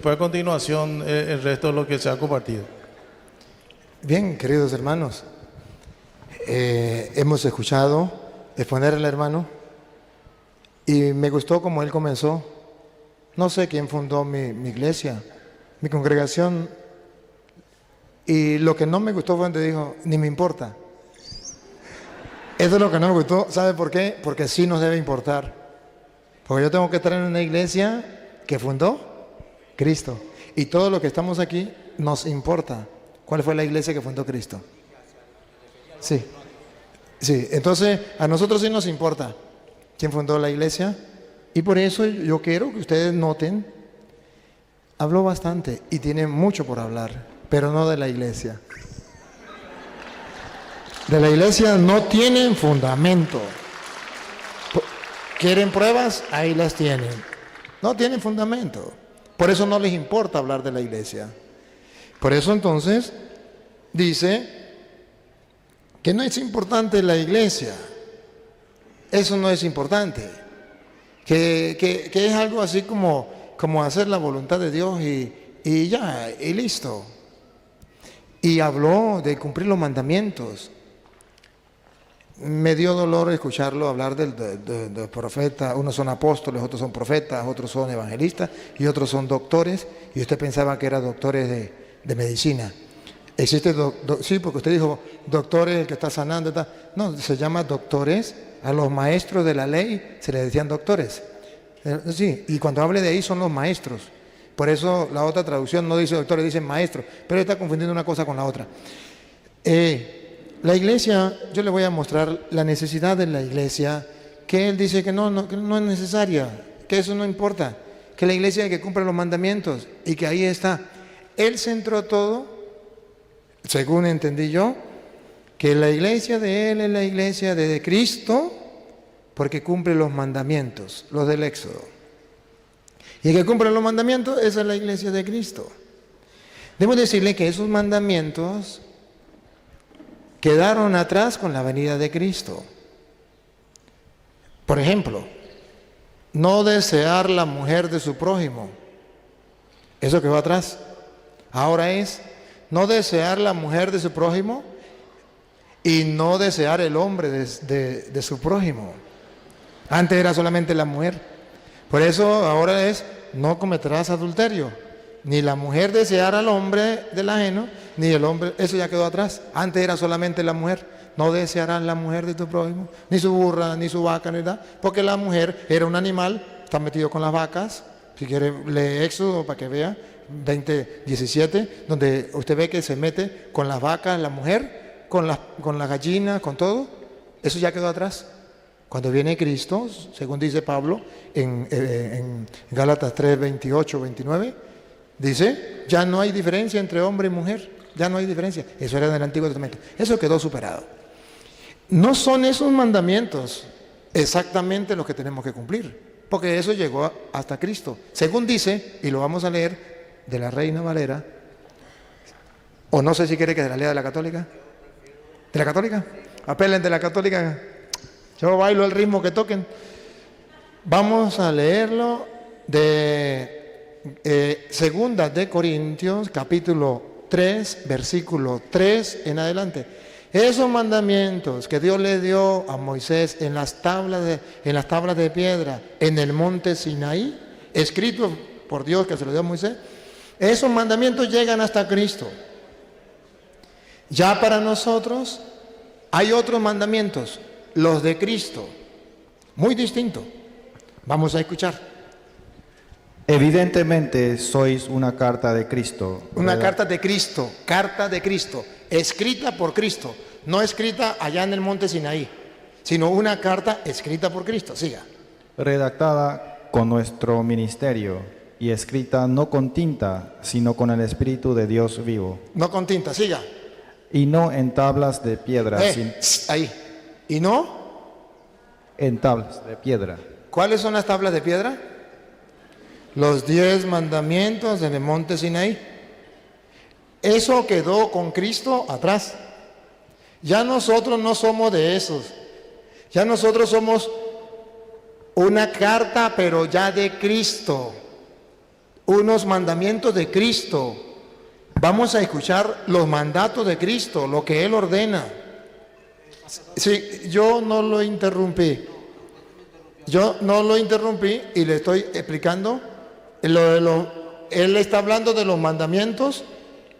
Pues a continuación el resto de lo que se ha compartido. Bien, queridos hermanos, hemos escuchado exponer al hermano y me gustó como él comenzó. No sé quién fundó mi iglesia, mi congregación, y lo que no me gustó fue donde dijo, ni me importa. Eso es lo que no me gustó. ¿Sabe por qué? Porque sí nos debe importar. Porque yo tengo que estar en una iglesia que fundó Cristo. Y todo lo que estamos aquí nos importa. ¿Cuál fue la iglesia que fundó Cristo? Sí. Sí, entonces a nosotros sí nos importa quién fundó la iglesia. Y por eso yo quiero que ustedes noten, habló bastante y tiene mucho por hablar, pero no de la iglesia. De la iglesia no tienen fundamento. ¿Quieren pruebas? Ahí las tienen. No tienen fundamento. Por eso no les importa hablar de la iglesia. Por eso entonces dice que no es importante la iglesia. Eso no es importante. Que es algo así como hacer la voluntad de Dios y ya, y listo. Y habló de cumplir los mandamientos. Me dio dolor escucharlo hablar del profeta. Unos son apóstoles, otros son profetas, otros son evangelistas y otros son doctores. Y usted pensaba que eran doctores de medicina. Existe, sí, porque usted dijo doctores, el que está sanando. No, se llama doctores. A los maestros de la ley se les decían doctores. Sí, y cuando hable de ahí son los maestros. Por eso la otra traducción no dice doctores, dice maestros. Pero está confundiendo una cosa con la otra. La iglesia, yo le voy a mostrar la necesidad de la iglesia, que él dice que no es necesaria, que eso no importa, que la iglesia hay que cumplir los mandamientos y que ahí está. Él centró todo, según entendí yo, que la iglesia de él es la iglesia de Cristo porque cumple los mandamientos, los del Éxodo. Y el que cumple los mandamientos, esa es la iglesia de Cristo. Debo decirle que esos mandamientos quedaron atrás con la venida de Cristo. Por ejemplo, no desear la mujer de su prójimo. Eso quedó atrás. Ahora es no desear la mujer de su prójimo y no desear el hombre de su prójimo. Antes era solamente la mujer. Por eso ahora es no cometerás adulterio. Ni la mujer desear al hombre del ajeno, ni el hombre, eso ya quedó atrás. Antes era solamente la mujer. No desearás la mujer de tu prójimo, ni su burra, ni su vaca, ni nada. Porque la mujer era un animal, está metido con las vacas. Si quiere, lee Éxodo para que vea, 20:17, donde usted ve que se mete con las vacas, la mujer, con la gallina, con todo. Eso ya quedó atrás. Cuando viene Cristo, según dice Pablo, en Gálatas 3:28-29, dice, ya no hay diferencia entre hombre y mujer, ya no hay diferencia. Eso era en el Antiguo Testamento. Eso quedó superado. No son esos mandamientos exactamente los que tenemos que cumplir, porque eso llegó hasta Cristo. Según dice, y lo vamos a leer de la Reina Valera, o no sé si quiere que se la lea de la Católica. ¿De la Católica? Apelen de la Católica. Yo bailo el ritmo que toquen. Vamos a leerlo de Segunda de Corintios, capítulo 3, versículo 3 en adelante. Esos mandamientos que Dios le dio a Moisés en las tablas de piedra en el monte Sinaí, escritos por Dios que se lo dio a Moisés, esos mandamientos llegan hasta Cristo. Ya para nosotros hay otros mandamientos, los de Cristo, muy distintos. Vamos a escuchar. Evidentemente sois una carta de Cristo. Una carta de Cristo, escrita por Cristo, no escrita allá en el monte Sinaí, sino una carta escrita por Cristo. Siga. Redactada con nuestro ministerio y escrita no con tinta, sino con el Espíritu de Dios vivo. No con tinta, siga. Y no en tablas de piedra. Ahí. ¿Y no? En tablas de piedra. ¿Cuáles son las tablas de piedra? Los 10 mandamientos en el monte Sinaí. Eso quedó con Cristo atrás. Ya nosotros no somos de esos. Ya nosotros somos una carta, pero ya de Cristo. unos mandamientos de Cristo. Vamos a escuchar los mandatos de Cristo, lo que Él ordena. Sí, yo no lo interrumpí. Yo no lo interrumpí y le estoy explicando. Él está hablando de los mandamientos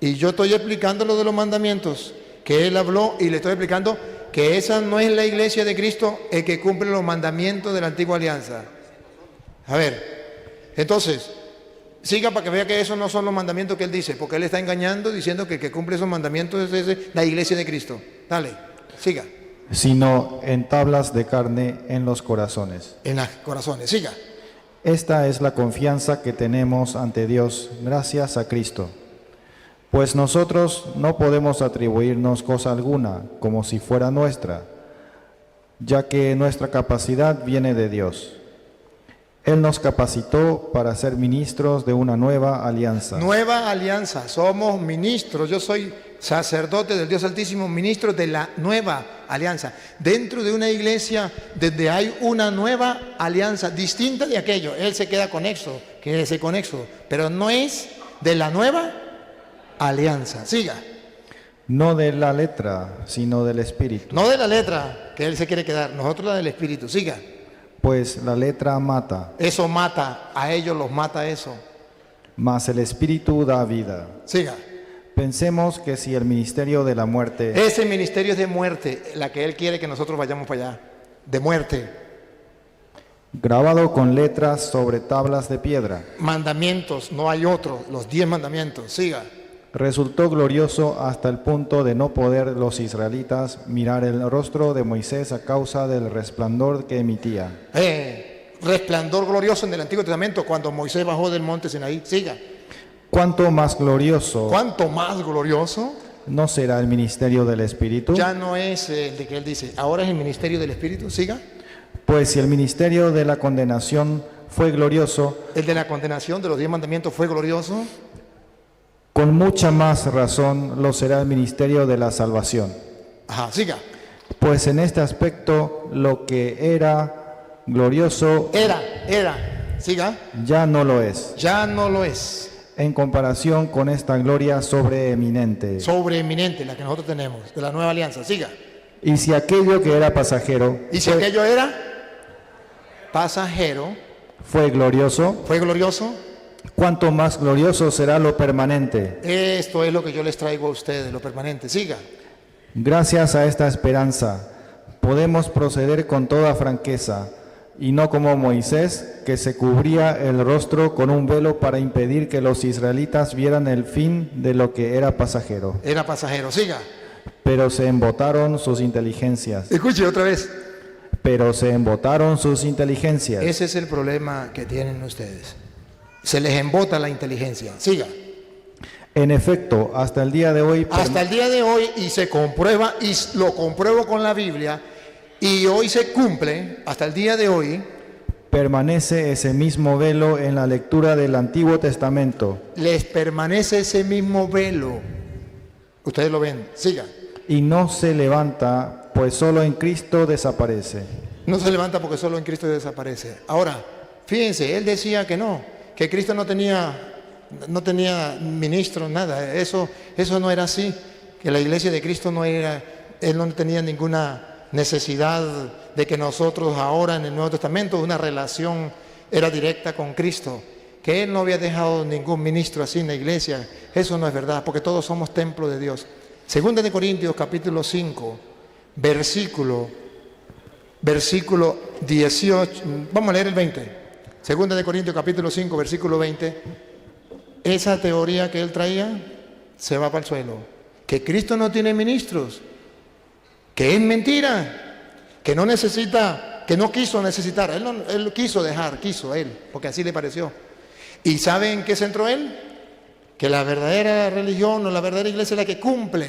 y yo estoy explicando lo de los mandamientos que Él habló y le estoy explicando que esa no es la iglesia de Cristo el que cumple los mandamientos de la antigua alianza. A ver, entonces, siga para que vea que esos no son los mandamientos que Él dice, porque Él está engañando diciendo que el que cumple esos mandamientos es la iglesia de Cristo. Dale, siga. Sino en tablas de carne en los corazones. En los corazones, siga. Esta es la confianza que tenemos ante Dios gracias a Cristo. Pues nosotros no podemos atribuirnos cosa alguna como si fuera nuestra, ya que nuestra capacidad viene de Dios. Él nos capacitó para ser ministros de una nueva alianza. Nueva alianza, somos ministros. Yo soy sacerdote del Dios Altísimo, ministro de la nueva alianza. Dentro de una iglesia donde hay una nueva alianza distinta de aquello. Él se queda conexo, quédese conexo, pero no es de la nueva alianza. Siga. No de la letra, sino del Espíritu. No de la letra que Él se quiere quedar, nosotros la del Espíritu. Siga. Pues la letra mata, Eso mata, a ellos los mata eso. mas el Espíritu da vida. Siga. Pensemos que si el ministerio de la muerte Ese ministerio es de muerte, la que Él quiere que nosotros vayamos para allá. De muerte. grabado con letras sobre tablas de piedra, Mandamientos, no hay otro, los 10 mandamientos. Siga. resultó glorioso hasta el punto de no poder los israelitas mirar el rostro de Moisés a causa del resplandor que emitía. Resplandor glorioso en el Antiguo Testamento cuando Moisés bajó del monte Sinaí. Siga. ¿Cuánto más glorioso ¿Cuánto más glorioso? no será el ministerio del Espíritu? Ya no es el de que Él dice, ahora es el ministerio del Espíritu. Siga. Pues si el ministerio de la condenación fue glorioso, El de la condenación de los 10 mandamientos fue glorioso. con mucha más razón lo será el ministerio de la salvación. Ajá, siga. Pues en este aspecto lo que era glorioso Siga. ya no lo es, Ya no lo es. en comparación con esta gloria sobreeminente. Sobreeminente, la que nosotros tenemos, de la nueva alianza. Siga. Y si aquello que era pasajero Y si aquello era pasajero, fue glorioso, fue glorioso. ¿cuánto más glorioso será lo permanente? Esto es lo que yo les traigo a ustedes, lo permanente. Siga. Gracias a esta esperanza podemos proceder con toda franqueza, y no como Moisés, que se cubría el rostro con un velo para impedir que los israelitas vieran el fin de lo que era pasajero. Era pasajero. Siga. Pero se embotaron sus inteligencias. Escuche otra vez. Pero se embotaron sus inteligencias. Ese es el problema que tienen ustedes. Se les embota la inteligencia. Siga. En efecto, hasta el día de hoy, Hasta el día de hoy, y se comprueba, y lo compruebo con la Biblia, y hoy se cumple, hasta el día de hoy, permanece ese mismo velo en la lectura del Antiguo Testamento, les permanece ese mismo velo. Ustedes lo ven. Siga. y no se levanta, pues solo en Cristo desaparece. No se levanta porque solo en Cristo desaparece. Ahora, fíjense, él decía que no, que Cristo no tenía ministro, nada. Eso no era así, que la iglesia de Cristo no era, él no tenía ninguna necesidad de que nosotros ahora en el Nuevo Testamento una relación era directa con Cristo, que él no había dejado ningún ministro así en la iglesia. Eso no es verdad, porque todos somos templo de Dios. Segunda de Corintios capítulo 5, versículo 18, vamos a leer el 20. Segunda de Corintios capítulo 5, versículo 20. Esa teoría que él traía se va para el suelo. Que Cristo no tiene ministros, que es mentira, que no necesita, que no quiso necesitar. Él quiso él, porque así le pareció. ¿Y saben qué se entró él? Que la verdadera religión o la verdadera iglesia es la que cumple.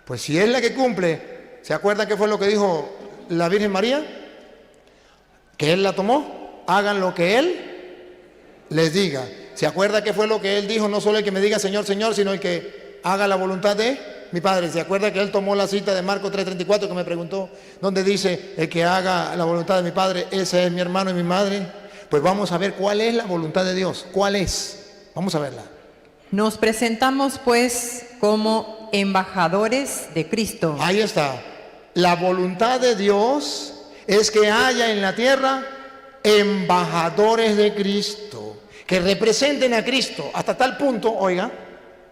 Pues si es la que cumple, ¿se acuerdan qué fue lo que dijo la Virgen María? Que él la tomó, hagan lo que él les diga. ¿Se acuerda qué fue lo que él dijo? No solo el que me diga Señor, Señor, sino el que haga la voluntad de mi Padre. ¿Se acuerda que él tomó la cita de Marcos 3:34 que me preguntó? Donde dice, el que haga la voluntad de mi Padre, ese es mi hermano y mi madre. Pues vamos a ver cuál es la voluntad de Dios. ¿Cuál es? Vamos a verla. Nos presentamos pues como embajadores de Cristo. Ahí está. La voluntad de Dios es que haya en la tierra embajadores de Cristo, que representen a Cristo hasta tal punto, oiga,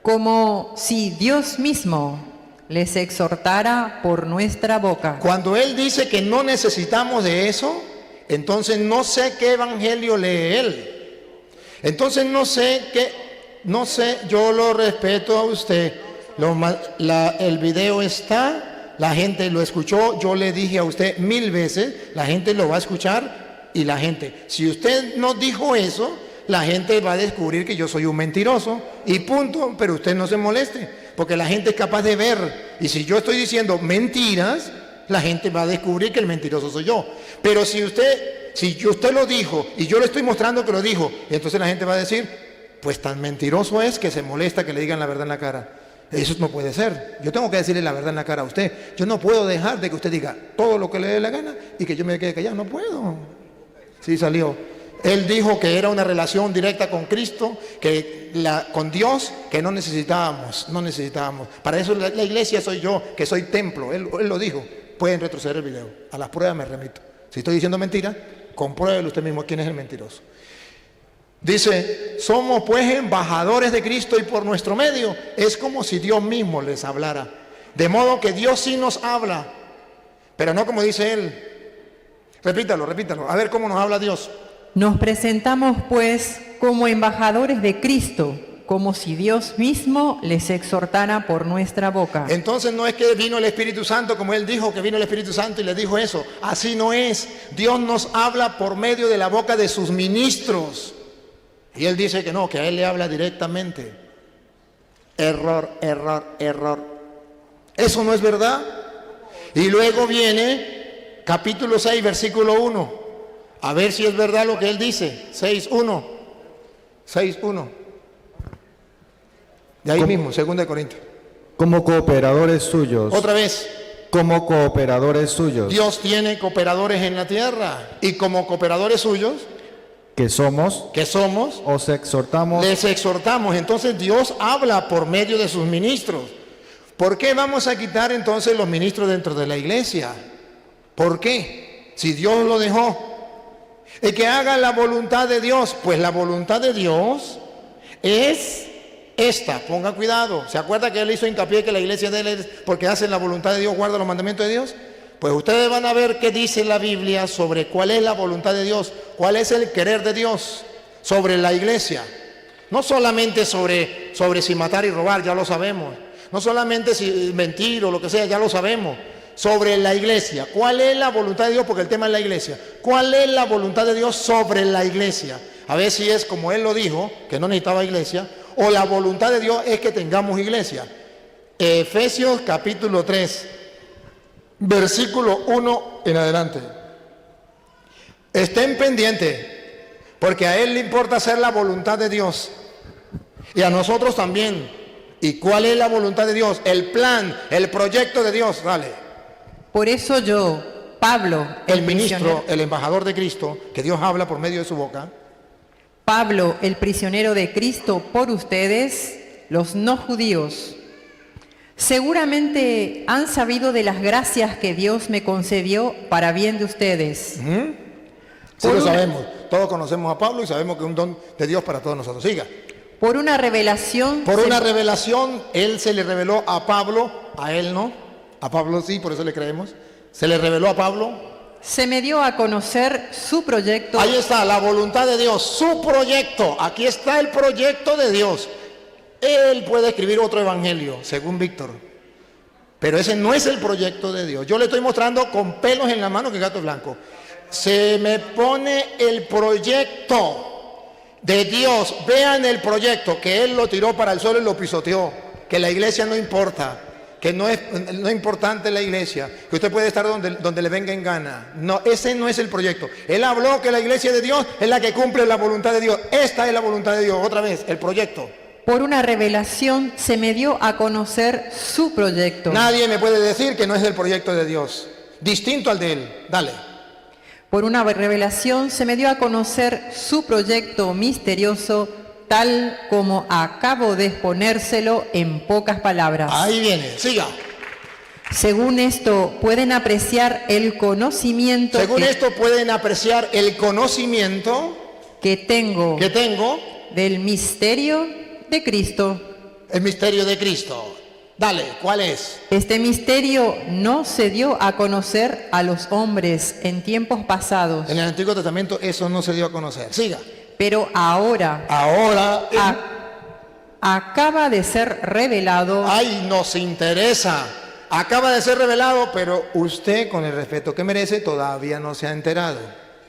Como si Dios mismo les exhortara por nuestra boca. cuando Él dice que no necesitamos de eso, entonces no sé qué evangelio lee Él. Entonces no sé, yo lo respeto a usted. El video está, la gente lo escuchó, yo le dije a usted 1000 veces, la gente lo va a escuchar y la gente, si usted no dijo eso, la gente va a descubrir que yo soy un mentiroso y punto, pero usted no se moleste, porque la gente es capaz de ver, y si yo estoy diciendo mentiras, la gente va a descubrir que el mentiroso soy yo. Pero si usted lo dijo y yo le estoy mostrando que lo dijo, entonces la gente va a decir, pues tan mentiroso es que se molesta que le digan la verdad en la cara. Eso no puede ser. Yo tengo que decirle la verdad en la cara a usted. Yo no puedo dejar de que usted diga todo lo que le dé la gana y que yo me quede callado. No puedo. Sí salió. Él dijo que era una relación directa con Cristo, con Dios, que no necesitábamos. Para eso la iglesia soy yo, que soy templo. Él lo dijo. Pueden retroceder el video. A las pruebas me remito. Si estoy diciendo mentira, compruébelo usted mismo quién es el mentiroso. Dice, somos pues embajadores de Cristo y por nuestro medio es como si Dios mismo les hablara. De modo que Dios sí nos habla, pero no como dice Él. Repítalo. A ver cómo nos habla Dios. Nos presentamos pues como embajadores de Cristo, como si Dios mismo les exhortara por nuestra boca. Entonces no es que vino el Espíritu Santo, como Él dijo que vino el Espíritu Santo y le dijo eso. Así no es. Dios nos habla por medio de la boca de sus ministros. Y Él dice que no, que a Él le habla directamente. Error. Eso no es verdad. Y luego viene capítulo 6, versículo 1. A ver si es verdad lo que Él dice. 6.1. De ahí mismo, 2 de Corintios. Como cooperadores suyos. Otra vez. Como cooperadores suyos. Dios tiene cooperadores en la tierra. Y como cooperadores suyos, Que somos. Os exhortamos. les exhortamos. Entonces Dios habla por medio de sus ministros. ¿Por qué vamos a quitar entonces los ministros dentro de la iglesia? ¿Por qué? Si Dios lo dejó. El que haga la voluntad de Dios, pues la voluntad de Dios es esta. Ponga cuidado. ¿Se acuerda que Él hizo hincapié que la iglesia de Él es porque hacen la voluntad de Dios, guarda los mandamientos de Dios? Pues ustedes van a ver qué dice la Biblia sobre cuál es la voluntad de Dios, cuál es el querer de Dios sobre la iglesia. No solamente sobre si matar y robar, ya lo sabemos. No solamente si mentir o lo que sea, ya lo sabemos. Sobre la iglesia. ¿Cuál es la voluntad de Dios? Porque el tema es la iglesia. ¿Cuál es la voluntad de Dios sobre la iglesia? A ver si es como Él lo dijo, que no necesitaba iglesia, o la voluntad de Dios es que tengamos iglesia. Efesios capítulo 3. Versículo 1 en adelante. Estén pendientes, porque a Él le importa hacer la voluntad de Dios. Y a nosotros también. ¿Y cuál es la voluntad de Dios? El plan, el proyecto de Dios. Dale. Por eso yo, Pablo, El ministro, el embajador de Cristo, que Dios habla por medio de su boca. Pablo, el prisionero de Cristo por ustedes, los no judíos. Seguramente han sabido de las gracias que Dios me concedió para bien de ustedes. Sí lo sabemos. Todos conocemos a Pablo y sabemos que es un don de Dios para todos nosotros. Siga. Por una revelación. Por una revelación, Él se le reveló a Pablo, a Él no. A Pablo sí, por eso le creemos. Se le reveló a Pablo. Se me dio a conocer su proyecto. Ahí está, la voluntad de Dios, su proyecto. Aquí está el proyecto de Dios. Él puede escribir otro evangelio, según Víctor. Pero ese no es el proyecto de Dios. Yo le estoy mostrando con pelos en la mano que gato blanco. Se me pone el proyecto de Dios. Vean el proyecto, que Él lo tiró para el suelo y lo pisoteó. Que la iglesia no importa. Que no es importante la iglesia, que usted puede estar donde le venga en gana. No, ese no es el proyecto. Él habló que la iglesia de Dios es la que cumple la voluntad de Dios. Esta es la voluntad de Dios. Otra vez, el proyecto. Por una revelación se me dio a conocer su proyecto. Nadie me puede decir que no es el proyecto de Dios. Distinto al de Él. Dale. Por una revelación se me dio a conocer su proyecto misterioso, tal como acabo de exponérselo en pocas palabras. Ahí viene, siga. Según esto, pueden apreciar el conocimiento Según esto pueden apreciar el conocimiento que tengo del misterio de Cristo. el misterio de Cristo. Dale, ¿cuál es? Este misterio no se dio a conocer a los hombres en tiempos pasados, En el Antiguo Testamento eso no se dio a conocer. Siga. pero ahora Ahora, acaba de ser revelado ay, nos interesa. Acaba de ser revelado, pero usted, con el respeto que merece, todavía no se ha enterado.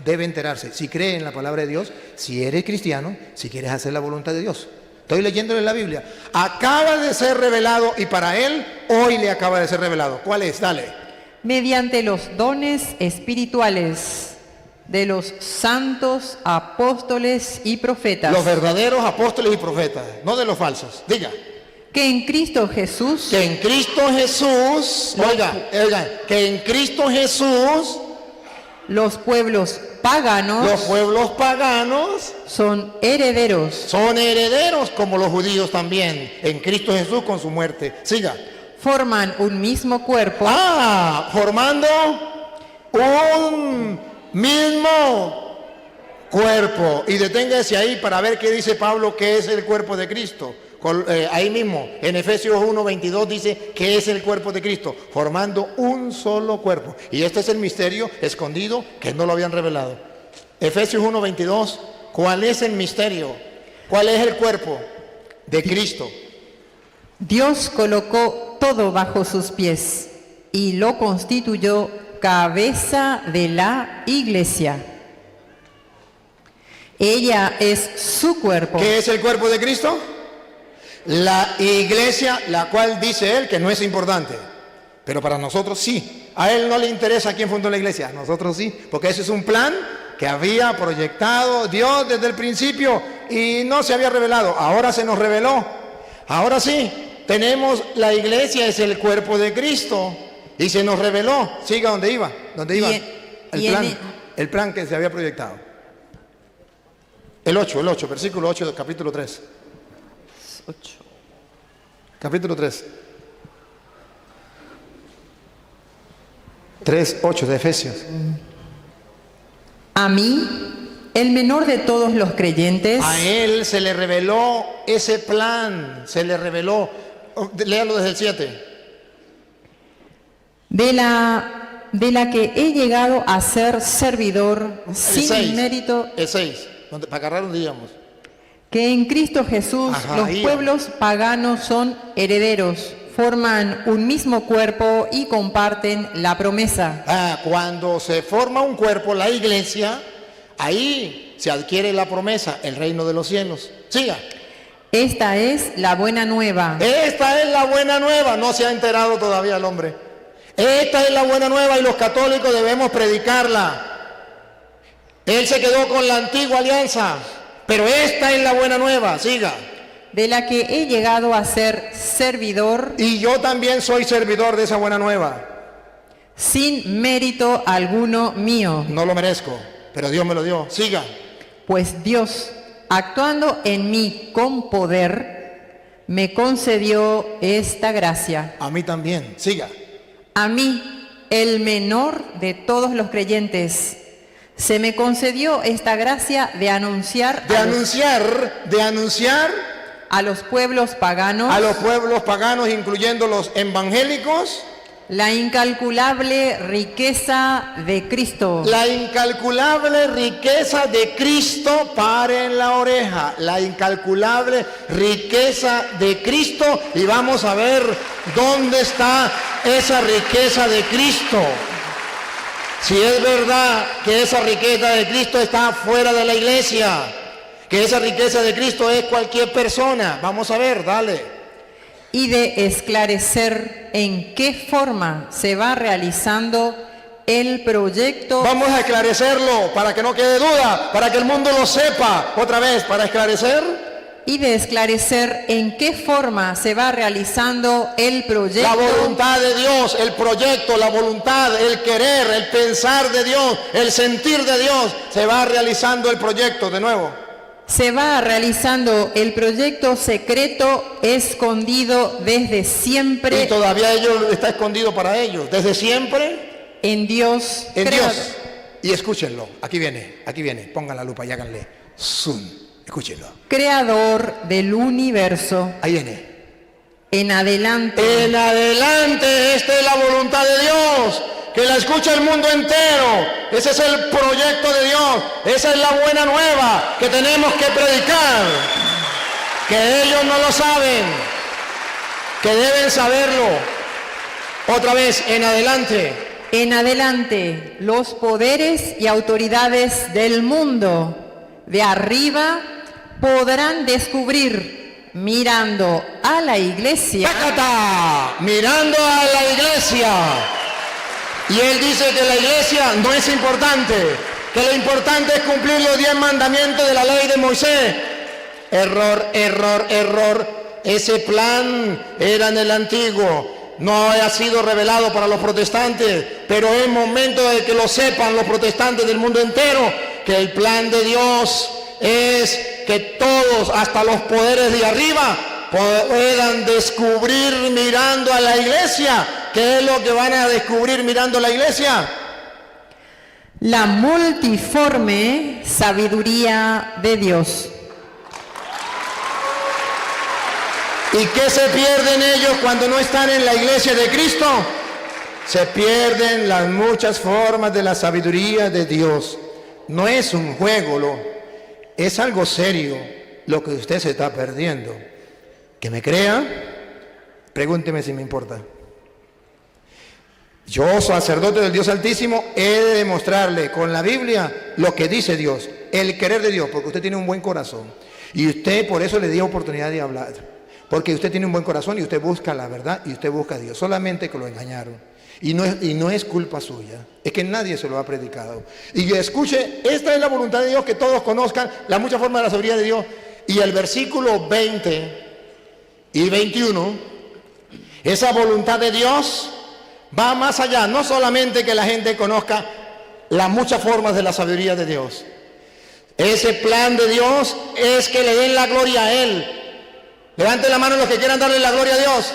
Debe enterarse. Si cree en la palabra de Dios, si eres cristiano, si quieres hacer la voluntad de Dios. Estoy leyéndole la Biblia. Acaba de ser revelado y para él hoy le acaba de ser revelado. ¿Cuál es? Dale. mediante los dones espirituales de los santos apóstoles y profetas, Los verdaderos apóstoles y profetas, no de los falsos. Diga. que en Cristo Jesús Que en Cristo Jesús, oiga, que en Cristo Jesús los pueblos paganos los pueblos paganos son herederos, son herederos como los judíos también, en Cristo Jesús con su muerte. Siga. forman un mismo cuerpo, Formando un mismo cuerpo. Y deténgase ahí para ver qué dice Pablo que es el cuerpo de Cristo. Ahí mismo, en Efesios 1:22 dice que es el cuerpo de Cristo, formando un solo cuerpo. Y este es el misterio escondido que no lo habían revelado. Efesios 1:22, ¿cuál es el misterio? ¿Cuál es el cuerpo de Cristo? Dios colocó todo bajo sus pies y lo constituyó cabeza de la iglesia. Ella es su cuerpo. ¿Qué es el cuerpo de Cristo? La iglesia, la cual dice él que no es importante, pero para nosotros sí. A él no le interesa quién fundó la iglesia, a nosotros sí, porque ese es un plan que había proyectado Dios desde el principio y no se había revelado. Ahora se nos reveló. Ahora sí, tenemos la iglesia, es el cuerpo de Cristo y se nos reveló. Siga donde iba, el plan que se había proyectado. El 8, versículo 8 del capítulo 3. Capítulo 3. 3:8 de Efesios. A mí, el menor de todos los creyentes, A él se le reveló ese plan, se le reveló. Léalo desde el 7. de la que he llegado a ser servidor sin mérito, El 6, para agarrar donde íbamos. que en Cristo Jesús Ajá, los ahí. pueblos paganos son herederos, forman un mismo cuerpo y comparten la promesa. Cuando se forma un cuerpo, la iglesia, ahí se adquiere la promesa, el reino de los cielos. Siga. Esta es la buena nueva. Esta es la buena nueva, no se ha enterado todavía el hombre. Esta es la buena nueva y los católicos debemos predicarla. Él se quedó con la antigua alianza, pero esta es la buena nueva. Siga. De la que he llegado a ser servidor Y yo también soy servidor de esa buena nueva. sin mérito alguno mío, No lo merezco, pero Dios me lo dio. Siga. pues Dios, actuando en mí con poder, me concedió esta gracia. A mí también. Siga. A mí, el menor de todos los creyentes, se me concedió esta gracia de anunciar De anunciar a los pueblos paganos a los pueblos paganos, incluyendo los evangélicos, la incalculable riqueza de Cristo. la incalculable riqueza de Cristo. Paren la oreja. La incalculable riqueza de Cristo. Y vamos a ver dónde está esa riqueza de Cristo. Si es verdad que esa riqueza de Cristo está fuera de la iglesia, que esa riqueza de Cristo es cualquier persona. Vamos a ver, dale. Y de esclarecer en qué forma se va realizando el proyecto. Vamos a esclarecerlo para que no quede duda, para que el mundo lo sepa. Otra vez, para esclarecer y de esclarecer en qué forma se va realizando el proyecto. La voluntad de Dios, el proyecto, la voluntad, el querer, el pensar de Dios, el sentir de Dios. Se va realizando el proyecto de nuevo. Se va realizando el proyecto secreto, escondido desde siempre. Y todavía está escondido para ellos. Desde siempre. En Dios. En Dios. Y escúchenlo. Aquí viene. Pongan la lupa y háganle zoom. Escúchenlo. Creador del universo. Ahí viene. En adelante. En adelante, esta es la voluntad de Dios, que la escucha el mundo entero. Ese es el proyecto de Dios, esa es la buena nueva que tenemos que predicar, que ellos no lo saben, que deben saberlo. Otra vez, en adelante. En adelante, los poderes y autoridades del mundo de arriba podrán descubrir, mirando a la iglesia. ¡Tácata! Mirando a la iglesia. Y él dice que la iglesia no es importante, que lo importante es cumplir los 10 mandamientos de la ley de Moisés. Error, error, error. Ese plan era en el antiguo. No ha sido revelado para los protestantes, pero es momento de que lo sepan los protestantes del mundo entero, que el plan de Dios es que todos, hasta los poderes de arriba, puedan descubrir mirando a la iglesia. ¿Qué es lo que van a descubrir mirando a la iglesia? La multiforme sabiduría de Dios. ¿Y qué se pierden ellos cuando no están en la iglesia de Cristo? Se pierden las muchas formas de la sabiduría de Dios. No es un juego, es algo serio lo que usted se está perdiendo. Que me crea, pregúnteme si me importa. Yo, sacerdote del Dios Altísimo, he de demostrarle con la Biblia lo que dice Dios, el querer de Dios, porque usted tiene un buen corazón. Y usted, por eso le dio oportunidad de hablar. Porque usted tiene un buen corazón y usted busca la verdad y usted busca a Dios. Solamente que lo engañaron. Y no es culpa suya. Es que nadie se lo ha predicado. Y escuche, esta es la voluntad de Dios, que todos conozcan la mucha forma de la sabiduría de Dios. Y el versículo 20 y 21, esa voluntad de Dios va más allá. No solamente que la gente conozca las muchas formas de la sabiduría de Dios. Ese plan de Dios es que le den la gloria a Él. Levanten la mano los que quieran darle la gloria a Dios.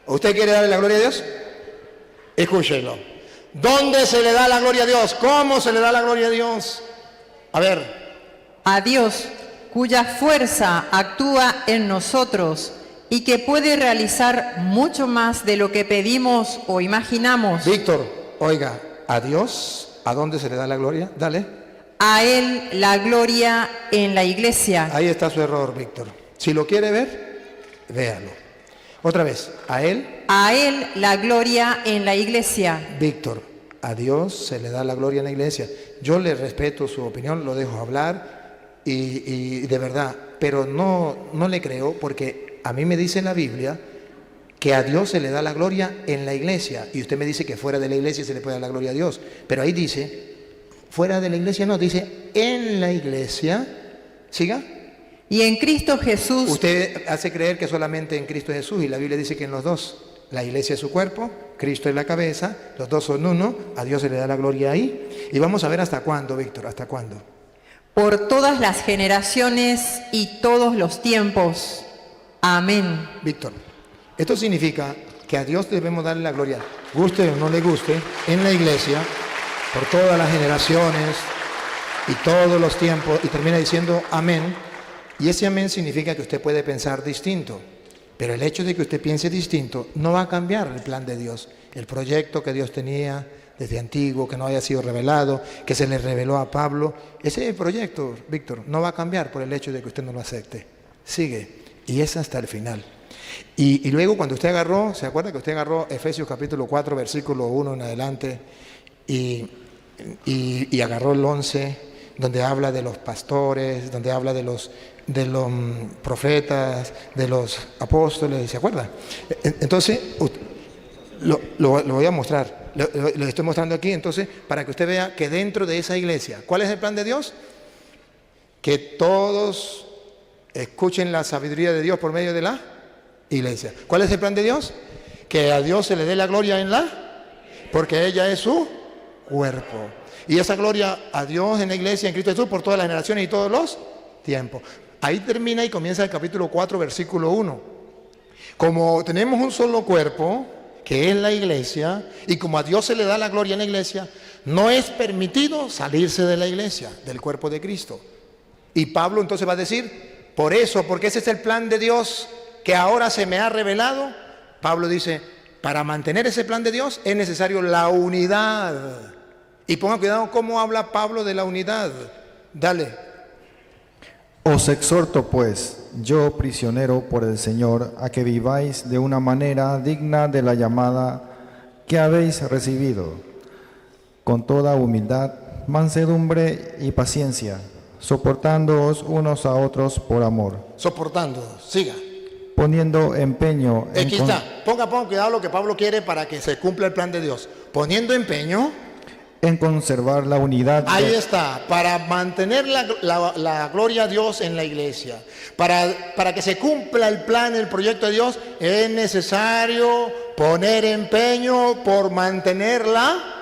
¿Usted quiere darle la gloria a Dios? Escúchenlo. ¿Dónde se le da la gloria a Dios? ¿Cómo se le da la gloria a Dios? A ver. A Dios, cuya fuerza actúa en nosotros y que puede realizar mucho más de lo que pedimos o imaginamos. Víctor, oiga, a Dios, ¿a dónde se le da la gloria? Dale. A Él la gloria en la iglesia. Ahí está su error, Víctor. Si lo quiere ver, véalo. Otra vez, a Él. A Él la gloria en la iglesia. Víctor, a Dios se le da la gloria en la iglesia. Yo le respeto su opinión, lo dejo hablar y de verdad, pero no le creo, porque a mí me dice en la Biblia que a Dios se le da la gloria en la iglesia. Y usted me dice que fuera de la iglesia se le puede dar la gloria a Dios. Pero ahí dice, fuera de la iglesia no, dice en la iglesia. ¿Siga? Y en Cristo Jesús. Usted hace creer que solamente en Cristo Jesús, y la Biblia dice que en los dos. La iglesia es su cuerpo, Cristo es la cabeza, los dos son uno, a Dios se le da la gloria ahí. Y vamos a ver hasta cuándo, Víctor, hasta cuándo. Por todas las generaciones y todos los tiempos. Amén. Víctor, esto significa que a Dios debemos darle la gloria, guste o no le guste, en la iglesia, por todas las generaciones y todos los tiempos, y termina diciendo amén. Y ese amén significa que usted puede pensar distinto, pero el hecho de que usted piense distinto no va a cambiar el plan de Dios, el proyecto que Dios tenía desde antiguo, que no haya sido revelado, que se le reveló a Pablo. Ese proyecto, Víctor, no va a cambiar por el hecho de que usted no lo acepte. Sigue, y es hasta el final. Y luego cuando usted agarró, ¿se acuerda que usted agarró Efesios capítulo 4, versículo 1 en adelante, y agarró el 11, donde habla de los pastores, donde habla de los profetas, de los apóstoles, ¿se acuerda? Entonces, lo voy a mostrar, lo estoy mostrando aquí, entonces, para que usted vea que dentro de esa iglesia, ¿cuál es el plan de Dios? Que todos Escuchen la sabiduría de Dios por medio de la iglesia. ¿Cuál es el plan de Dios? Que a Dios se le dé la gloria en la... Porque ella es su cuerpo. Y esa gloria a Dios en la iglesia, en Cristo Jesús, por todas las generaciones y todos los tiempos. Ahí termina y comienza el capítulo 4, versículo 1. Como tenemos un solo cuerpo, que es la iglesia, y como a Dios se le da la gloria en la iglesia, no es permitido salirse de la iglesia, del cuerpo de Cristo. Y Pablo entonces va a decir, por eso, porque ese es el plan de Dios que ahora se me ha revelado, Pablo dice, para mantener ese plan de Dios es necesario la unidad. Y pongan cuidado cómo habla Pablo de la unidad. Dale. Os exhorto, pues, yo prisionero por el Señor, a que viváis de una manera digna de la llamada que habéis recibido, con toda humildad, mansedumbre y paciencia, soportándoos unos a otros por amor, Soportando. Siga. poniendo empeño en Aquí está. Ponga cuidado lo que Pablo quiere para que se cumpla el plan de Dios. Poniendo empeño. en conservar la unidad Ahí está, para mantener la gloria a Dios en la iglesia, para que se cumpla el plan, el proyecto de Dios, es necesario poner empeño por mantenerla.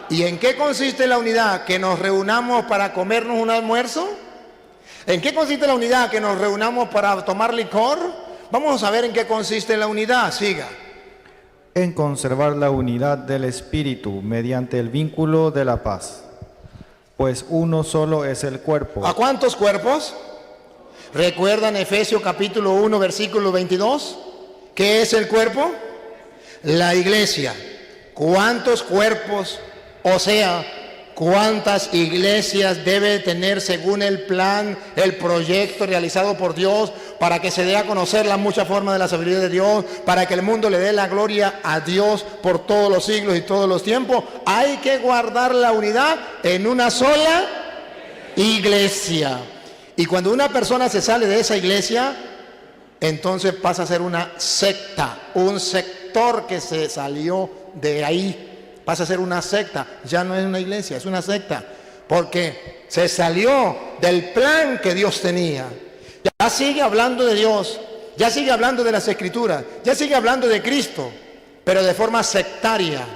¿Y en qué consiste la unidad? ¿Que nos reunamos para comernos un almuerzo? ¿En qué consiste la unidad? ¿Que nos reunamos para tomar licor? Vamos a ver en qué consiste la unidad, siga. en conservar la unidad del Espíritu mediante el vínculo de la paz. Pues uno solo es el cuerpo. ¿A cuántos cuerpos? ¿Recuerdan Efesios capítulo 1, versículo 22? ¿Qué es el cuerpo? La iglesia. ¿Cuántos cuerpos? O sea, ¿cuántas iglesias debe tener según el plan, el proyecto realizado por Dios para que se dé a conocer la mucha forma de la sabiduría de Dios, para que el mundo le dé la gloria a Dios por todos los siglos y todos los tiempos? Hay que guardar la unidad en una sola iglesia. Y cuando una persona se sale de esa iglesia, entonces pasa a ser una secta, un sector que se salió de ahí. Pasa a ser una secta, ya no es una iglesia, es una secta, porque se salió del plan que Dios tenía. Ya sigue hablando de Dios, ya sigue hablando de las Escrituras, ya sigue hablando de Cristo, pero de forma sectaria,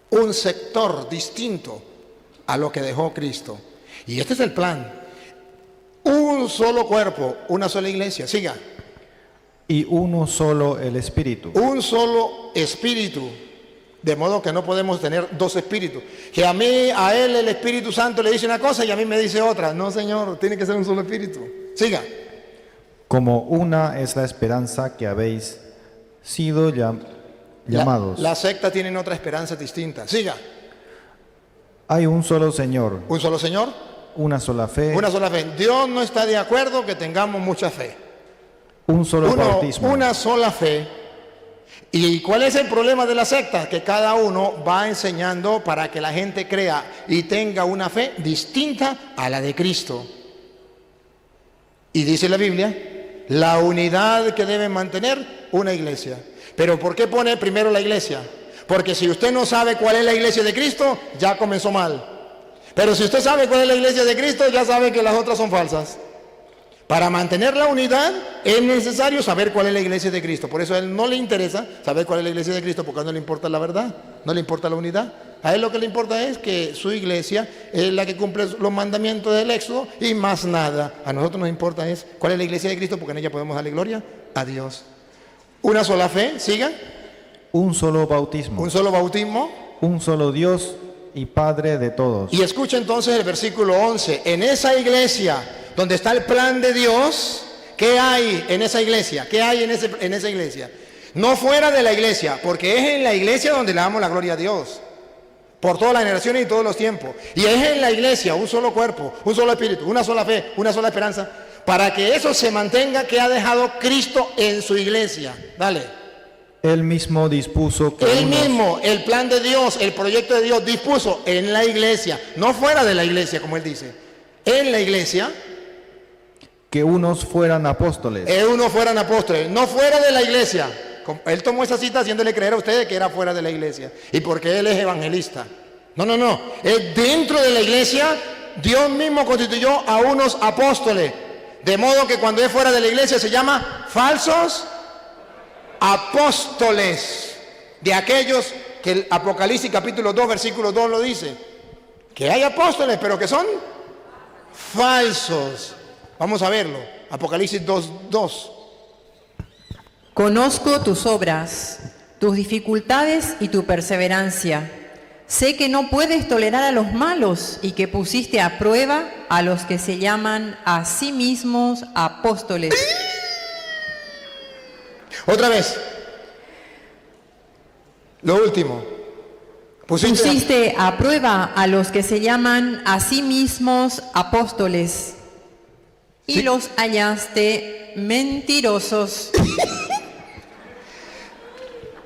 un sector distinto a lo que dejó Cristo. Y este es el plan, un solo cuerpo, una sola iglesia, siga. Y uno solo el Espíritu. Un solo espíritu. De modo que no podemos tener dos espíritus. Que a mí, a él el Espíritu Santo le dice una cosa y a mí me dice otra. No, Señor, tiene que ser un solo espíritu. Siga. Como una es la esperanza que habéis sido llamados. La secta tiene otra esperanza distinta. Siga. Hay un solo Señor, Un solo Señor, una sola fe, una sola fe. Dios no está de acuerdo que tengamos mucha fe. un solo bautismo. Una sola fe. ¿Y cuál es el problema de la secta? Que cada uno va enseñando para que la gente crea y tenga una fe distinta a la de Cristo. Y dice la Biblia, la unidad que debe mantener una iglesia. ¿Pero por qué pone primero la iglesia? Porque si usted no sabe cuál es la iglesia de Cristo, ya comenzó mal. Pero si usted sabe cuál es la iglesia de Cristo, ya sabe que las otras son falsas. Para mantener la unidad es necesario saber cuál es la iglesia de Cristo. Por eso a él no le interesa saber cuál es la iglesia de Cristo, porque no le importa la verdad, no le importa la unidad. A él lo que le importa es que su iglesia es la que cumple los mandamientos del Éxodo y más nada. A nosotros nos importa es cuál es la iglesia de Cristo, porque en ella podemos darle gloria a Dios. Una sola fe, siga. Un solo bautismo. Un solo bautismo. Un solo Dios y Padre de todos. Y escucha entonces el versículo 11. En esa iglesia donde está el plan de Dios, ¿qué hay en esa iglesia? ¿Qué hay en esa iglesia? No fuera de la iglesia, porque es en la iglesia donde le damos la gloria a Dios, por todas las generaciones y todos los tiempos. Y es en la iglesia, un solo cuerpo, un solo espíritu, una sola fe, una sola esperanza, para que eso se mantenga que ha dejado Cristo en su iglesia. Dale. Él mismo dispuso que Él mismo, el plan de Dios, el proyecto de Dios dispuso en la iglesia, no fuera de la iglesia, como él dice. En la iglesia, que unos fueran apóstoles, unos fueran apóstoles, no fuera de la iglesia. Él tomó esa cita haciéndole creer a ustedes que era fuera de la iglesia. Y porque él es evangelista. No. Es dentro de la iglesia, Dios mismo constituyó a unos apóstoles. De modo que cuando es fuera de la iglesia se llama falsos apóstoles. De aquellos que el Apocalipsis capítulo 2, versículo 2 lo dice. Que hay apóstoles, pero que son falsos. Vamos a verlo. Apocalipsis 2:2. Conozco tus obras, tus dificultades y tu perseverancia. Sé que no puedes tolerar a los malos y que pusiste a prueba a los que se llaman a sí mismos apóstoles. Otra vez. Lo último. Pusiste a prueba a los que se llaman a sí mismos apóstoles y Sí. los hallaste mentirosos.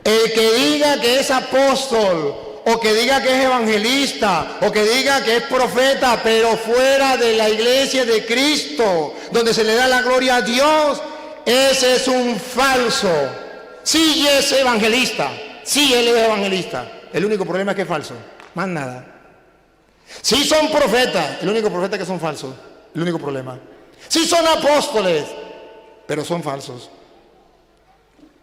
El que diga que es apóstol, o que diga que es evangelista, o que diga que es profeta, pero fuera de la iglesia de Cristo, donde se le da la gloria a Dios, ese es un falso. Sí es evangelista, sí él es evangelista. El único problema es que es falso, más nada. Sí son profetas, el único profeta es que son falsos, el único problema. Sí son apóstoles, pero son falsos.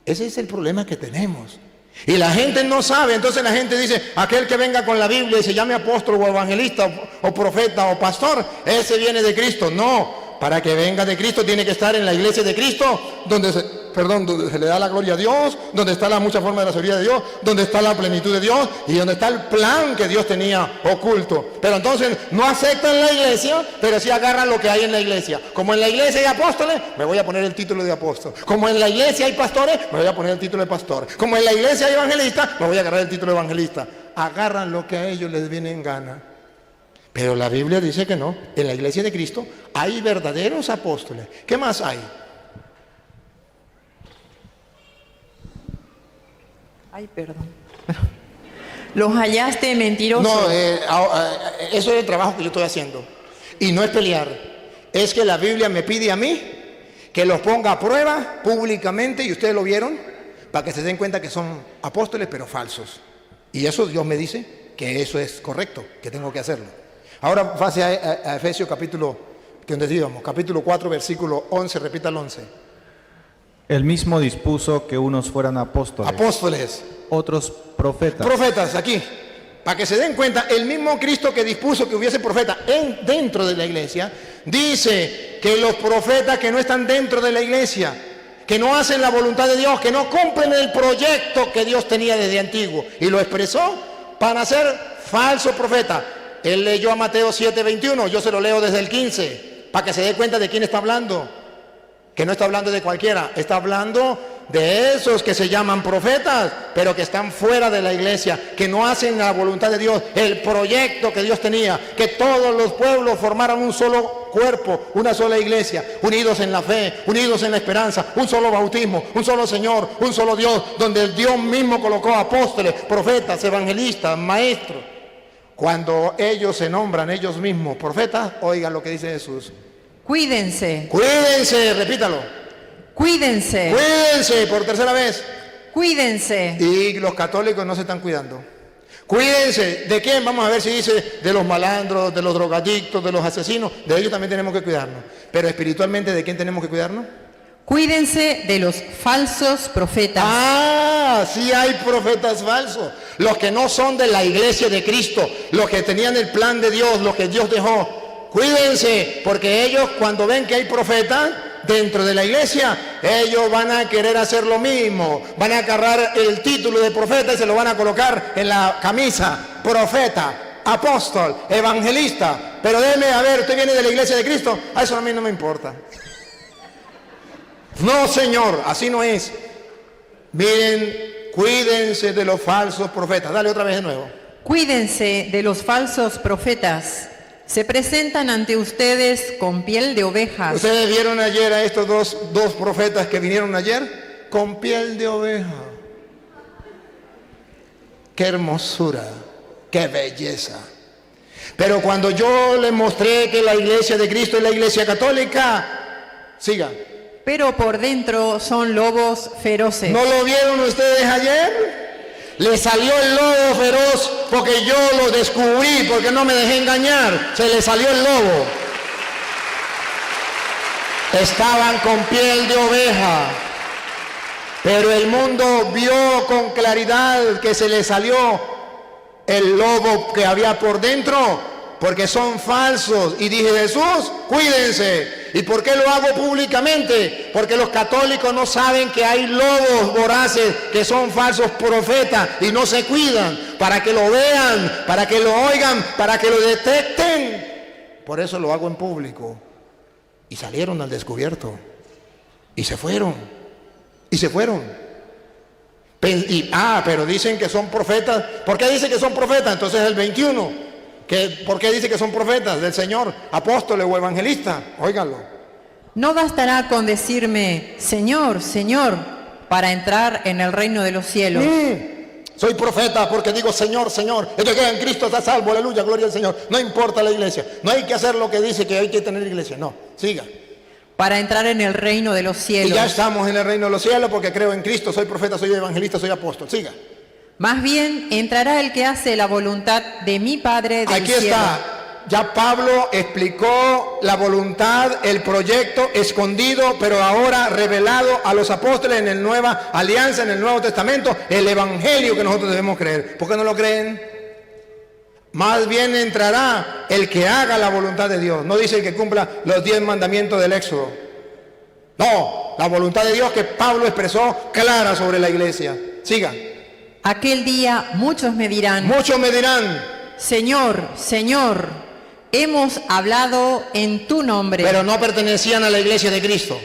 Ese es el problema que tenemos. Y la gente no sabe, entonces la gente dice, aquel que venga con la Biblia y se llame apóstol o evangelista o profeta o pastor, ese viene de Cristo. No, para que venga de Cristo tiene que estar en la iglesia de Cristo, donde se le da la gloria a Dios, donde está la mucha forma de la sabiduría de Dios, donde está la plenitud de Dios y donde está el plan que Dios tenía oculto. Pero entonces no aceptan la iglesia, pero sí agarran lo que hay en la iglesia. Como en la iglesia hay apóstoles, me voy a poner el título de apóstol. Como en la iglesia hay pastores, me voy a poner el título de pastor. Como en la iglesia hay evangelistas, me voy a agarrar el título de evangelista. Agarran lo que a ellos les viene en gana. Pero la Biblia dice que no. En la iglesia de Cristo hay verdaderos apóstoles. ¿Qué más hay? Ay, perdón. Los hallaste mentirosos. No, eso es el trabajo que yo estoy haciendo. Y no es pelear. Es que la Biblia me pide a mí que los ponga a prueba públicamente, y ustedes lo vieron, para que se den cuenta que son apóstoles pero falsos. Y eso Dios me dice que eso es correcto, que tengo que hacerlo. Ahora pase a Efesios capítulo 4, versículo 11, repita el 11. Él mismo dispuso que unos fueran apóstoles, Apóstoles, otros profetas, profetas, aquí, para que se den cuenta, el mismo Cristo que dispuso que hubiese profetas dentro de la iglesia, dice que los profetas que no están dentro de la iglesia, que no hacen la voluntad de Dios, que no cumplen el proyecto que Dios tenía desde antiguo, y lo expresó, para ser falsos profetas. Él leyó a Mateo 7:21, yo se lo leo desde el 15, para que se dé cuenta de quién está hablando. Que no está hablando de cualquiera, está hablando de esos que se llaman profetas, pero que están fuera de la iglesia, que no hacen la voluntad de Dios, el proyecto que Dios tenía, que todos los pueblos formaran un solo cuerpo, una sola iglesia, unidos en la fe, unidos en la esperanza, un solo bautismo, un solo Señor, un solo Dios, donde el Dios mismo colocó apóstoles, profetas, evangelistas, maestros. Cuando ellos se nombran ellos mismos profetas, oigan lo que dice Jesús. Cuídense, Cuídense, repítalo. cuídense, Cuídense por tercera vez. cuídense. Y los católicos no se están cuidando. Cuídense. ¿De quién? Vamos a ver si dice de los malandros, de los drogadictos, de los asesinos. De ellos también tenemos que cuidarnos. Pero espiritualmente, ¿de quién tenemos que cuidarnos? Cuídense de los falsos profetas. Ah, sí hay profetas falsos. Los que no son de la iglesia de Cristo, los que tenían el plan de Dios, los que Dios dejó. Cuídense, porque ellos cuando ven que hay profetas dentro de la iglesia, ellos van a querer hacer lo mismo. Van a agarrar el título de profeta y se lo van a colocar en la camisa. Profeta, apóstol, evangelista. Pero déjeme, a ver, ¿usted viene de la iglesia de Cristo? A eso a mí no me importa. No, Señor, así no es. Miren, cuídense de los falsos profetas. Dale otra vez de nuevo. Cuídense de los falsos profetas. Se presentan ante ustedes con piel de ovejas. ¿Ustedes vieron ayer a estos dos profetas que vinieron ayer? Con piel de oveja. Qué hermosura, qué belleza. Pero cuando yo les mostré que la iglesia de Cristo es la iglesia católica, siga. Pero por dentro son lobos feroces. ¿No lo vieron ustedes ayer? Le salió el lobo feroz porque yo lo descubrí, porque no me dejé engañar. Se le salió el lobo. estaban con piel de oveja. Pero el mundo vio con claridad que se le salió el lobo que había por dentro, porque son falsos. Y dije, Jesús, cuídense. ¿Y por qué lo hago públicamente? Porque los católicos no saben que hay lobos voraces que son falsos profetas y no se cuidan, para que lo vean, para que lo oigan, para que lo detecten. Por eso lo hago en público. Y salieron al descubierto. Y se fueron. Y se fueron. Pero dicen que son profetas. ¿Por qué dice que son profetas? Entonces el 21. ¿Por qué dice que son profetas del Señor? Apóstoles o evangelistas. Óiganlo. No bastará con decirme, Señor, Señor, para entrar en el reino de los cielos. Soy profeta porque digo Señor, Señor. El que queda en Cristo está salvo, aleluya, gloria al Señor. No importa la iglesia. No hay que hacer lo que dice que hay que tener iglesia. No, siga. Para entrar en el reino de los cielos. Y ya estamos en el reino de los cielos porque creo en Cristo, soy profeta, soy evangelista, soy apóstol. Siga. Más bien entrará el que hace la voluntad de mi Padre del Aquí cielo. está. Ya Pablo explicó la voluntad, el proyecto escondido, pero ahora revelado a los apóstoles en la nueva alianza, en el Nuevo Testamento, el evangelio que nosotros debemos creer. ¿Por qué no lo creen? Más bien entrará el que haga la voluntad de Dios. No dice el que cumpla los 10 mandamientos del Éxodo. No, la voluntad de Dios que Pablo expresó clara sobre la iglesia. Siga. Aquel día muchos me dirán, Señor, Señor, hemos hablado en tu nombre. pero no pertenecían a la iglesia de Cristo.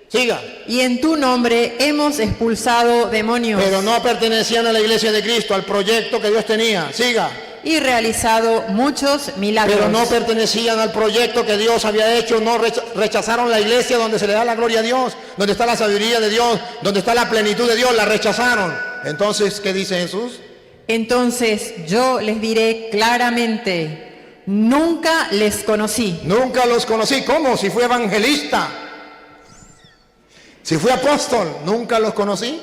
Siga. Y en tu nombre hemos expulsado demonios. Pero no pertenecían a la iglesia de Cristo, al proyecto que Dios tenía. Siga. Y realizado muchos milagros. Pero no pertenecían al proyecto que Dios había hecho, no rechazaron la iglesia donde se le da la gloria a Dios, donde está la sabiduría de Dios, donde está la plenitud de Dios, la rechazaron. Entonces, ¿qué dice Jesús? Entonces yo les diré claramente, nunca les conocí. Nunca los conocí. ¿Cómo? Si fui evangelista, si fui apóstol, nunca los conocí.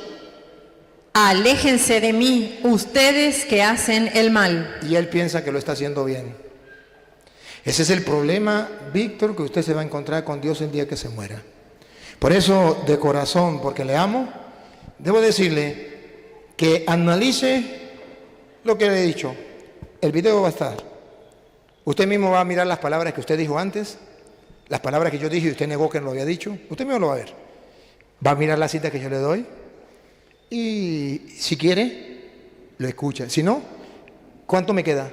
Aléjense de mí, ustedes que hacen el mal. Y él piensa que lo está haciendo bien. Ese es el problema, Víctor, que usted se va a encontrar con Dios el día que se muera. Por eso, de corazón, porque le amo, debo decirle que analice lo que le he dicho. El video va a estar. Usted mismo va a mirar las palabras que usted dijo antes, las palabras que yo dije y usted negó que no lo había dicho. Usted mismo lo va a ver. Va a mirar la cita que yo le doy. Y si quiere, lo escucha. Si no, ¿cuánto me queda?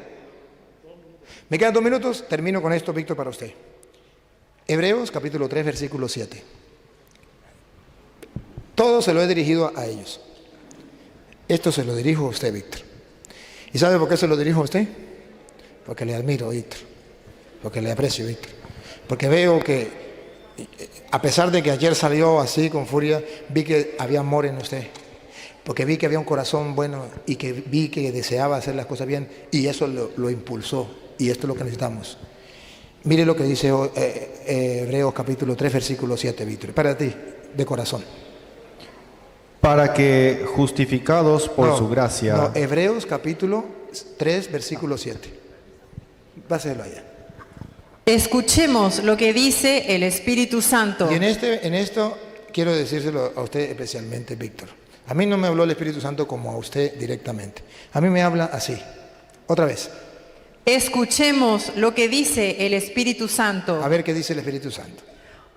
Me quedan 2 minutos. Termino con esto, Víctor, para usted. Hebreos capítulo 3, versículo 7. Todo se lo he dirigido a ellos. Esto se lo dirijo a usted, Víctor. ¿Y sabe por qué se lo dirijo a usted? Porque le admiro, Víctor. Porque le aprecio, Víctor. Porque veo que, a pesar de que ayer salió así con furia, vi que había amor en usted. Porque vi que había un corazón bueno y que vi que deseaba hacer las cosas bien y eso lo impulsó. Y esto es lo que necesitamos. Mire lo que dice Hebreos capítulo 3, versículo 7, Víctor. Para ti, de corazón. Para que, justificados por su gracia... No, Hebreos capítulo 3, versículo 7. Páselo allá. Escuchemos lo que dice el Espíritu Santo. Y en esto quiero decírselo a usted especialmente, Víctor. A mí no me habló el Espíritu Santo como a usted directamente. A mí me habla así. Otra vez. Escuchemos lo que dice el Espíritu Santo. A ver qué dice el Espíritu Santo.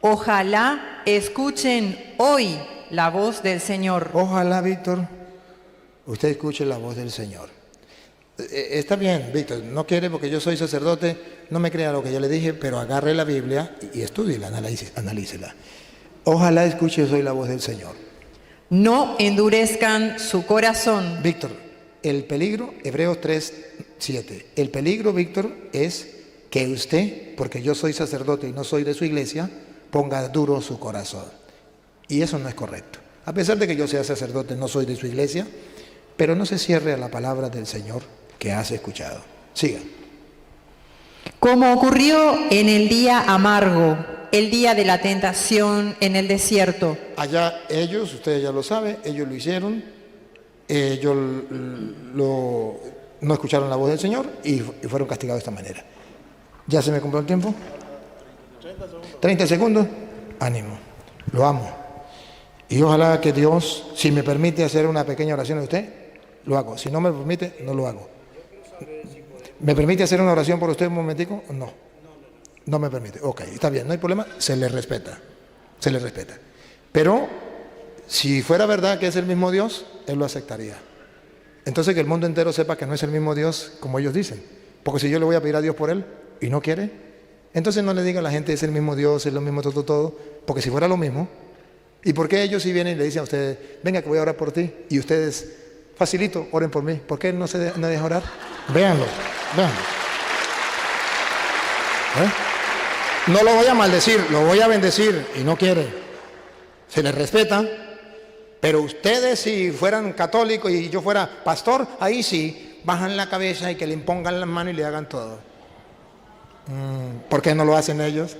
Ojalá escuchen hoy la voz del Señor. Ojalá, Víctor, usted escuche la voz del Señor. Está bien, Víctor, no quiere porque yo soy sacerdote, no me crea lo que yo le dije, pero agarre la Biblia y estúdiela, analícela. Ojalá escuche hoy la voz del Señor. No endurezcan su corazón. Víctor, el peligro, Hebreos 3, 7. El peligro, Víctor, es que usted, porque yo soy sacerdote y no soy de su iglesia, ponga duro su corazón. Y eso no es correcto. A pesar de que yo sea sacerdote, no soy de su iglesia, pero no se cierre a la palabra del Señor que has escuchado. Siga. Como ocurrió en el día amargo, el día de la tentación en el desierto. Allá ellos, ustedes ya lo saben, ellos lo hicieron, ellos no escucharon la voz del Señor y fueron castigados de esta manera. ¿Ya se me cumplió el tiempo? 30 segundos. ánimo, lo amo. Y ojalá que Dios, si me permite hacer una pequeña oración de usted, lo hago. Si no me permite, no lo hago. ¿Me permite hacer una oración por usted un momentico? No. No me permite. Ok, está bien, no hay problema, se le respeta. Se le respeta. Pero si fuera verdad que es el mismo Dios, Él lo aceptaría. Entonces que el mundo entero sepa que no es el mismo Dios como ellos dicen. Porque si yo le voy a pedir a Dios por Él y no quiere, entonces no le diga a la gente es el mismo Dios, es lo mismo todo. Porque si fuera lo mismo, ¿y por qué ellos sí vienen y le dicen a ustedes, venga que voy a orar por ti? Y ustedes, facilito, oren por mí. ¿Por qué Él no deja orar? Véanlo, véanlo. No lo voy a maldecir, lo voy a bendecir y no quiere. Se les respeta. Pero ustedes si fueran católicos y yo fuera pastor, ahí sí, bajan la cabeza y que le impongan las manos y le hagan todo. ¿Por qué no lo hacen ellos?